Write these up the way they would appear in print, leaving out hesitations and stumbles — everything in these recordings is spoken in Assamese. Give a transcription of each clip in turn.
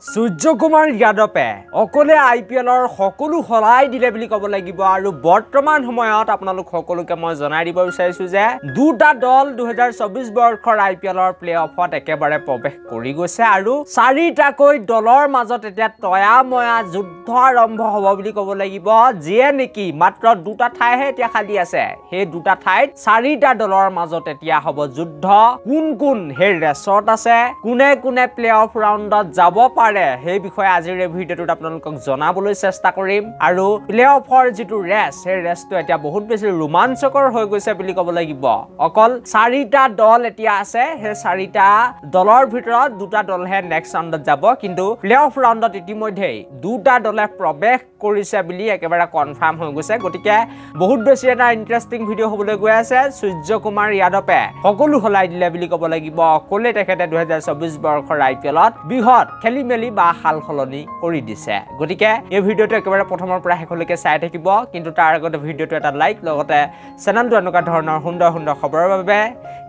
সূৰ্যকুমাৰ যাদৱে অকলে IPLৰ সকলো হলাই দিলে বুলি ক'ব লাগিব আৰু বৰ্তমান সময়ত আপোনালোক সকলোকে মই জনাই দিব বিচাৰিছো যে দুটা দল 2024 বৰ্ষৰ IPLৰ প্লে-অফত একেবাৰে প্ৰৱেশ কৰি গৈছে আৰু চাৰিটাকৈ দলৰ মাজত এতিয়া তয়াময়া যুদ্ধ আৰম্ভ হ'ব বুলি ক'ব লাগিব যিয়ে নেকি মাত্ৰ দুটা ঠাইহে এতিয়া খালি আছে সেই দুটা ঠাইত চাৰিটা দলৰ মাজত এতিয়া হ'ব যুদ্ধ কোন কোন হে ৰেচত আছে কোনে কোনে প্লে-অফ ৰাউণ্ডত যাব সেই বিষয়ে আজিৰ এই ভিডিওটোত আপোনালোকক জনাবলৈ চেষ্টা কৰিম আৰু প্লে-অফৰ যেটো ৰেচ সেই ৰেচটো এতিয়া বহুত বেছি ৰোমাঞ্চকৰ হৈ গৈছে বুলি ক'ব লাগিব অকল চাৰিটা দল এতিয়া আছে সেই চাৰিটা দলৰ ভিতৰত দুটা দলহে নেক্সট ৰাউণ্ডত যাব কিন্তু প্লে-অফ ৰাউণ্ডত ইতিমধ্যে দুটা দলে প্ৰৱেশ কৰিছে বুলি একেবাৰে কনফাৰ্ম হৈ গৈছে গতিকে বহুত বেছি এটা ইন্টাৰেষ্টিং ভিডিও হ'বলৈ গৈ আছে সূৰ্যকুমাৰ যাদৱে সকলো হলাই দিলে বুলি ক'ব লাগিব অকলে তেখেতে 2024 বৰ্ষৰ IPLত বৃহৎ খেলিমেলি বা হাল খলনি কৰি দিছে গতিকে এই ভিডিওটো একেবাৰে প্ৰথমৰ পৰা শেষলৈকে চাই থাকিব কিন্তু তাৰ আগতে ভিডিওটো এটা লাইক লগতে চেনেলটো এনেকুৱা ধৰণৰ সুন্দৰ সুন্দৰ খবৰৰ বাবে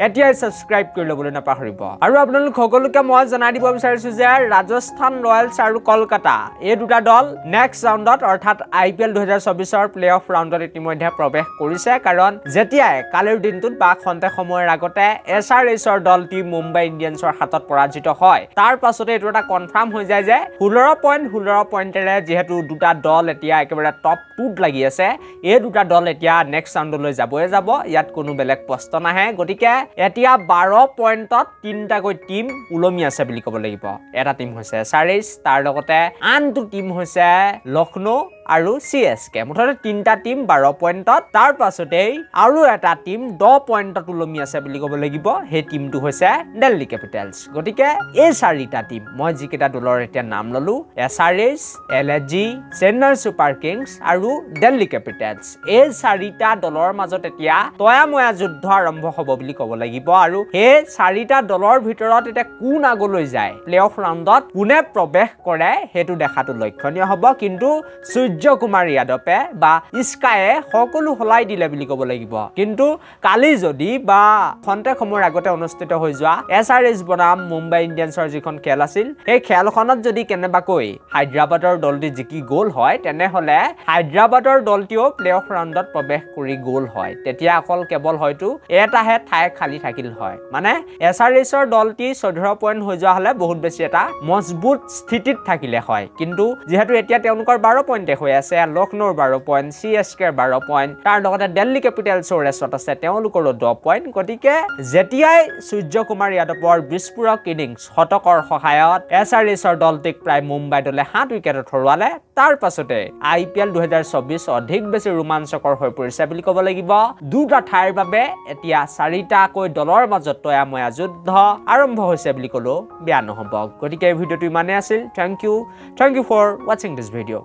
এতিয়াই সাবস্ক্ৰাইব কৰি ল'বলৈ নাপাহৰিব আৰু আপোনালোক সকলোকে মই জনাই দিব বিচাৰিছো যে ৰাজস্থান ৰয়েলছ আৰু কলকাতা এই দুটা দল নেক্সট ৰাউণ্ডত অৰ্থাৎ IPL 2024ৰ প্লে-অফ ৰাউণ্ডত ইতিমধ্যে প্ৰৱেশ কৰিছে কাৰণ যেতিয়াই কালিৰ দিনটোত বা খন্তেক সময়ৰ আগতে SRHৰ দলটি মুম্বাই ইণ্ডিয়ানছৰ হাতত পৰাজিত হয় তাৰ পাছতে এইটো এটা কনফাৰ্ম হৈ যায় যে 16 পইণ্টেৰে যেহেতু দুটা দল এতিয়া একেবাৰে টপ 2ত লাগি আছে এই দুটা দল এতিয়া নেক্সট ৰাউণ্ডলৈ যাব ইয়াত কোনো বেলেগ প্ৰশ্ন নাহে গতিকে এতিয়া 12 পইণ্টত তিনটাকৈ টিম উলমি আছে বুলি ক'ব লাগিব এটা টিম হৈছে SRH তাৰ লগতে আনটো টিম হৈছে লক্ষ্ণৌ আৰু CSK মুঠতে তিনটা টিম 12 পইণ্টত তাৰ পাছতেই আৰু এটা টিম 10 পইণ্টত উলমি আছে বুলি ক'ব লাগিব সেই টিমটো হৈছে দিল্লী কেপিটেলছ গতিকে এই চাৰিটা টিম মই যিকেইটা দলৰ এতিয়া নাম ললো SRH LSG Chennai super Kings আৰু দিল্লী কেপিটেলছ এই চাৰিটা দলৰ মাজত এতিয়া তয়াময়া যুদ্ধ আৰম্ভ হ'ব বুলি ক'ব লাগিব আৰু এই চাৰিটা দলৰ ভিতৰত এতিয়া কোন আগলৈ যায় প্লে-অফ ৰাউণ্ডত কোনে প্ৰৱেশ কৰে হেতু দেখাটো লক্ষণীয় হ'ব কিন্তু সূৰ্যকুমাৰ যাদৱে বা ইস্কায়ে সকলো হলাই দিলে বুলি ক'ব লাগিব কিন্তু কালি যদি বা খন্তেক সময়ৰ আগতে অনুষ্ঠিত হৈ যোৱা SRH বনাম মুম্বাই ইণ্ডিয়ানছৰ যিখন খেল আছিল সেই খেলখনত যদি কেনেবাকৈ হায়দৰাবাদৰ দলটি জিকি গ'ল হয় তেনেহলে হায়দৰাবাদৰ দলটিও প্লে-অফ ৰাউণ্ডত প্ৰৱেশ কৰি গ'ল হয় তেতিয়া অকল কেৱল হয়তো এটাহে ঠাই খালি থাকিল হয় মানে SRHৰ দলটি 14 পইণ্ট হৈ যোৱা হলে বহুত বেছি এটা মজবুত স্থিতিত থাকিলে হয় কিন্তু যেহেতু এতিয়া তেওঁলোকৰ 12 পইণ্টে হৈ আছে লক্ষ্ণৌৰ 12 পইণ্ট CSKৰ 12 পইণ্ট তাৰ লগতে দিল্লী কেপিটেলছৰ ৰেচত আছে তেওঁলোকৰো 10 পইণ্ট গতিকে যেতিয়াই সূৰ্যকুমাৰ যাদৱৰ বিস্ফোৰক ইনিংছ শতকৰ সহায়ত SRHৰ দলটিক প্ৰায় মুম্বাই দলে 7 উইকেটত হৰুৱালে তাৰ পাছতে IPL 2024 অধিক বেছি ৰোমাঞ্চকৰ হৈ পৰিছে বুলি ক'ব লাগিব দুটা ঠাইৰ বাবে এতিয়া চাৰিটাকৈ দলৰ মাজত তয়াময়া যুদ্ধ আৰম্ভ হৈছে বুলি ক'লো বেয়া নহ'ব গতিকে এই ভিডিওটো ইমানেই আছিল thank you for watching this video